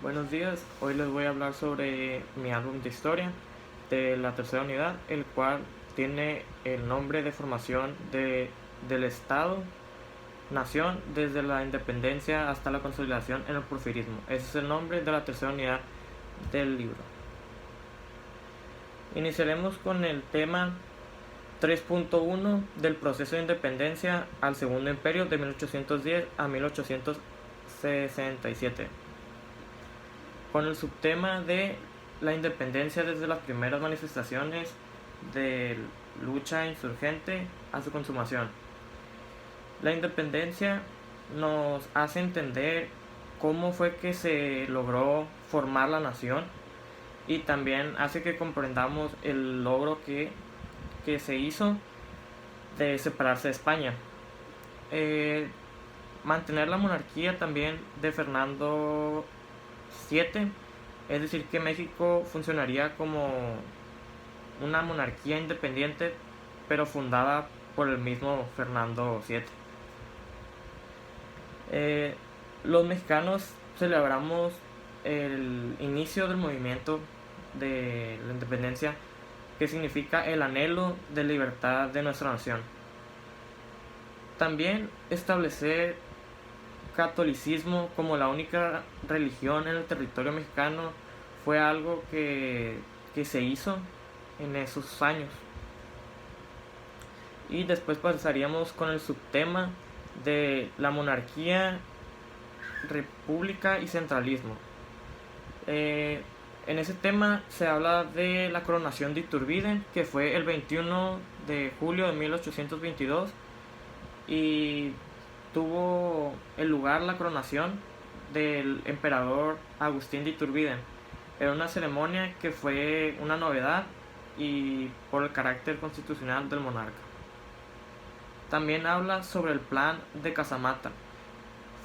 Buenos días, hoy les voy a hablar sobre mi álbum de historia de la tercera unidad, el cual tiene el nombre de formación del Estado, nación, desde la independencia hasta la consolidación en el porfirismo. Ese es el nombre de la tercera unidad del libro. Iniciaremos con el tema 3.1 del proceso de independencia al Segundo Imperio de 1810 a 1867. Con el subtema de la independencia desde las primeras manifestaciones de lucha insurgente a su consumación. La independencia nos hace entender cómo fue que se logró formar la nación y también hace que comprendamos el logro que se hizo de separarse de España. Mantener la monarquía también de Fernando VII, es decir, que México funcionaría como una monarquía independiente, pero fundada por el mismo Fernando VII. Los mexicanos celebramos el inicio del movimiento de la independencia, que significa el anhelo de libertad de nuestra nación. También establecer catolicismo como la única religión en el territorio mexicano fue algo que se hizo en esos años. Y después pasaríamos con el subtema de la monarquía, república y centralismo. En ese tema se habla de la coronación de Iturbide, que fue el 21 de julio de 1822, y tuvo el lugar la coronación del emperador Agustín de Iturbide. Era una ceremonia que fue una novedad y por el carácter constitucional del monarca. También habla sobre el plan de Casamata.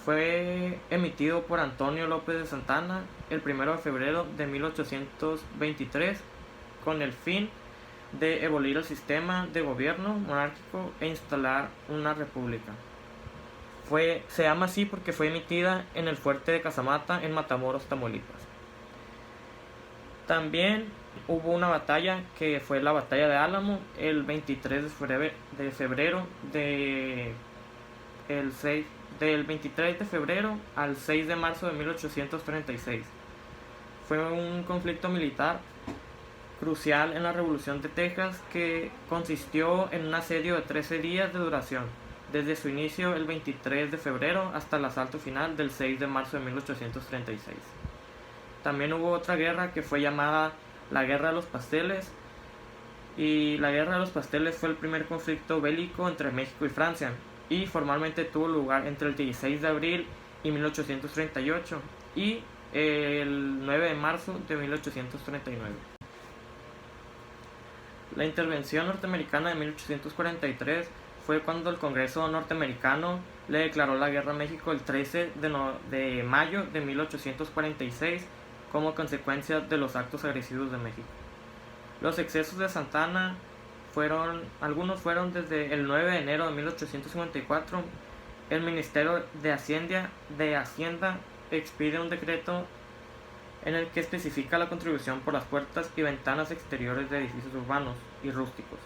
Fue emitido por Antonio López de Santana el 1 de febrero de 1823 con el fin de abolir el sistema de gobierno monárquico e instalar una república. Se llama así porque fue emitida en el fuerte de Casamata en Matamoros, Tamaulipas. También hubo una batalla que fue la batalla de Álamo el 23 de febrero del 23 de febrero al 6 de marzo de 1836. Fue un conflicto militar crucial en la Revolución de Texas que consistió en un asedio de 13 días de duración, desde su inicio el 23 de febrero hasta el asalto final del 6 de marzo de 1836. También hubo otra guerra que fue llamada la Guerra de los Pasteles, y la Guerra de los Pasteles fue el primer conflicto bélico entre México y Francia, y formalmente tuvo lugar entre el 16 de abril y 1838 y el 9 de marzo de 1839. La intervención norteamericana de 1843 fue cuando el Congreso norteamericano le declaró la guerra a México el 13 de mayo de 1846 como consecuencia de los actos agresivos de México. Los excesos de Santana algunos fueron desde el 9 de enero de 1854. El Ministerio de Hacienda expide un decreto en el que especifica la contribución por las puertas y ventanas exteriores de edificios urbanos y rústicos.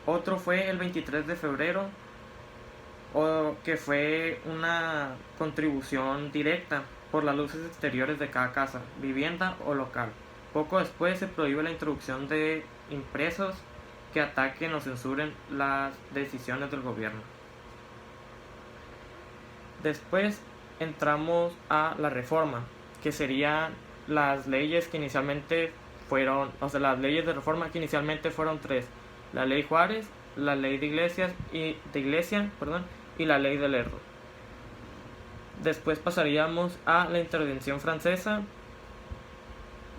Otro fue el 23 de febrero, que fue una contribución directa por las luces exteriores de cada casa, vivienda o local. Poco después se prohíbe la introducción de impresos que ataquen o censuren las decisiones del gobierno. Después entramos a la reforma, que serían las leyes que inicialmente las leyes de reforma que inicialmente fueron tres: la ley Juárez, la ley de Iglesia y la ley de Lerdo. Después pasaríamos a la intervención francesa,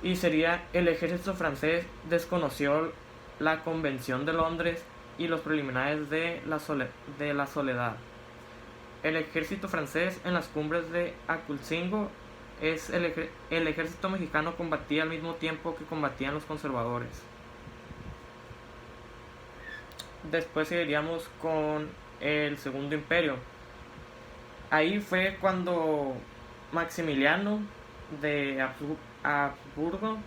y sería: el ejército francés desconoció la Convención de Londres y los preliminares de la Soledad. El ejército francés en las cumbres de Aculcingo el ejército mexicano combatía al mismo tiempo que combatían los conservadores. Después seguiríamos con el Segundo Imperio. Ahí fue cuando Maximiliano de Habsburgo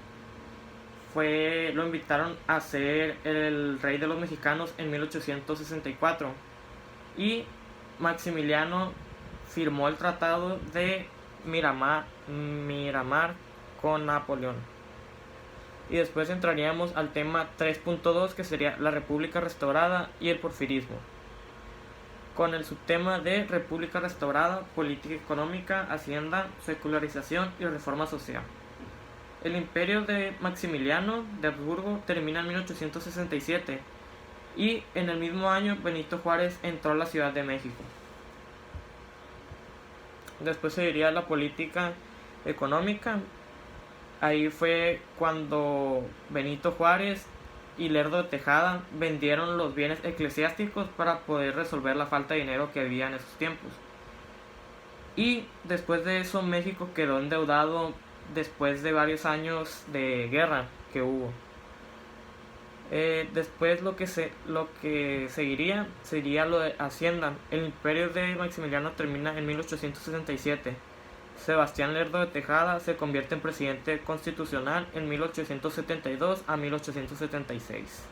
lo invitaron a ser el rey de los mexicanos en 1864 y Maximiliano firmó el tratado de Miramar con Napoleón. Y después entraríamos al tema 3.2, que sería la República Restaurada y el porfirismo, con el subtema de República Restaurada, política económica, hacienda, secularización y reforma social. El imperio de Maximiliano de Habsburgo termina en 1867 y en el mismo año Benito Juárez entró a la Ciudad de México. Después seguiría la política económica. Ahí fue cuando Benito Juárez y Lerdo de Tejada vendieron los bienes eclesiásticos para poder resolver la falta de dinero que había en esos tiempos. Y después de eso México quedó endeudado después de varios años de guerra que hubo. Después lo que seguiría sería lo de Hacienda. El imperio de Maximiliano termina en 1867. Sebastián Lerdo de Tejada se convierte en presidente constitucional en 1872 a 1876.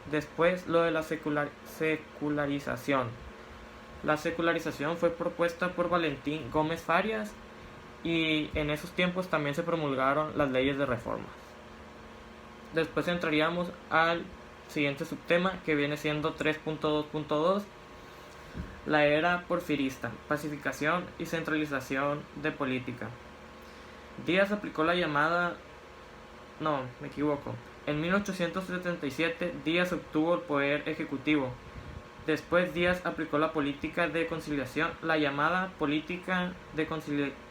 Después lo de la secularización. La secularización fue propuesta por Valentín Gómez Farias y en esos tiempos también se promulgaron las leyes de reforma. Después entraríamos al siguiente subtema, que viene siendo 3.2.2, la era porfirista, pacificación y centralización de política. Díaz aplicó la llamada... No, me equivoco. En 1877 Díaz obtuvo el poder ejecutivo. Después Díaz aplicó la política de conciliación, la llamada política de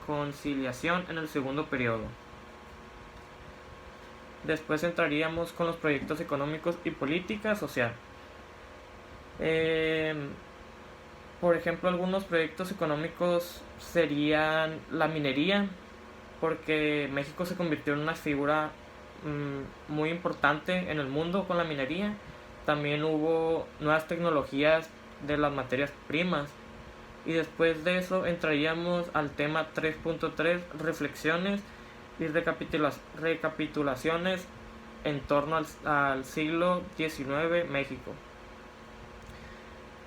conciliación en el segundo periodo. Después entraríamos con los proyectos económicos y política social. Por ejemplo, algunos proyectos económicos serían la minería, porque México se convirtió en una figura muy importante en el mundo con la minería. También hubo nuevas tecnologías de las materias primas. Y después de eso entraríamos al tema 3.3, reflexiones y recapitulaciones en torno al siglo XIX México,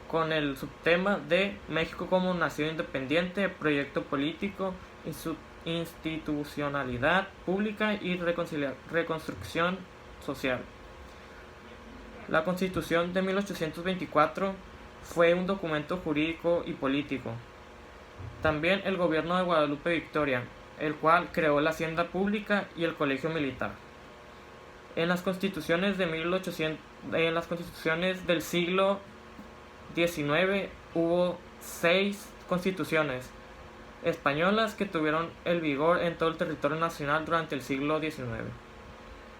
con el subtema de México como nación independiente, proyecto político, institucionalidad pública y reconstrucción social. La Constitución de 1824 fue un documento jurídico y político. También el gobierno de Guadalupe Victoria, el cual creó la hacienda pública y el colegio militar. En las constituciones del siglo XIX hubo 6 constituciones españolas que tuvieron el vigor en todo el territorio nacional durante el siglo XIX.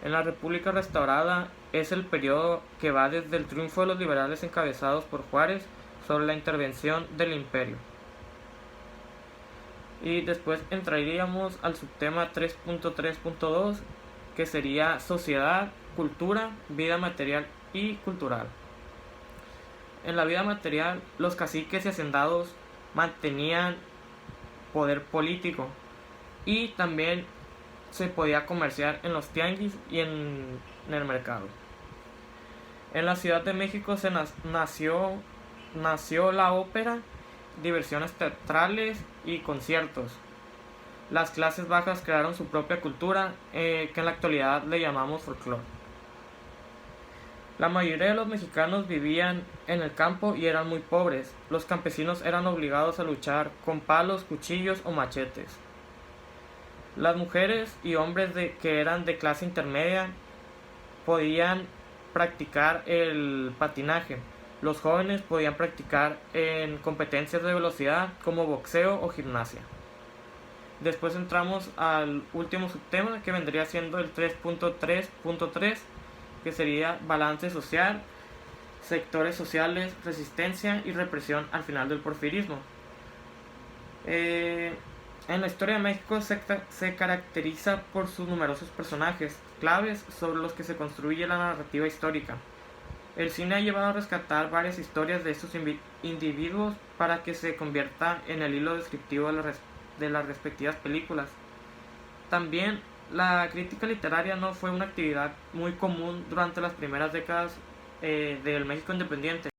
En la República Restaurada es el periodo que va desde el triunfo de los liberales encabezados por Juárez sobre la intervención del imperio. Y después entraríamos al subtema 3.3.2, que sería sociedad, cultura, vida material y cultural. En la vida material, los caciques y hacendados mantenían poder político y también se podía comerciar en los tianguis y en el mercado. En la Ciudad de México nació la ópera, diversiones teatrales y conciertos. Las clases bajas crearon su propia cultura, que en la actualidad le llamamos folclore. La mayoría de los mexicanos vivían en el campo y eran muy pobres. Los campesinos eran obligados a luchar con palos, cuchillos o machetes. Las mujeres y hombres que eran de clase intermedia podían practicar el patinaje. Los jóvenes podían practicar en competencias de velocidad como boxeo o gimnasia. Después entramos al último subtema, que vendría siendo el 3.3.3, que sería balance social, sectores sociales, resistencia y represión al final del porfirismo. En la historia de México se caracteriza por sus numerosos personajes claves sobre los que se construye la narrativa histórica. El cine ha llevado a rescatar varias historias de estos individuos para que se convierta en el hilo descriptivo de las respectivas películas. También la crítica literaria no fue una actividad muy común durante las primeras décadas del México independiente.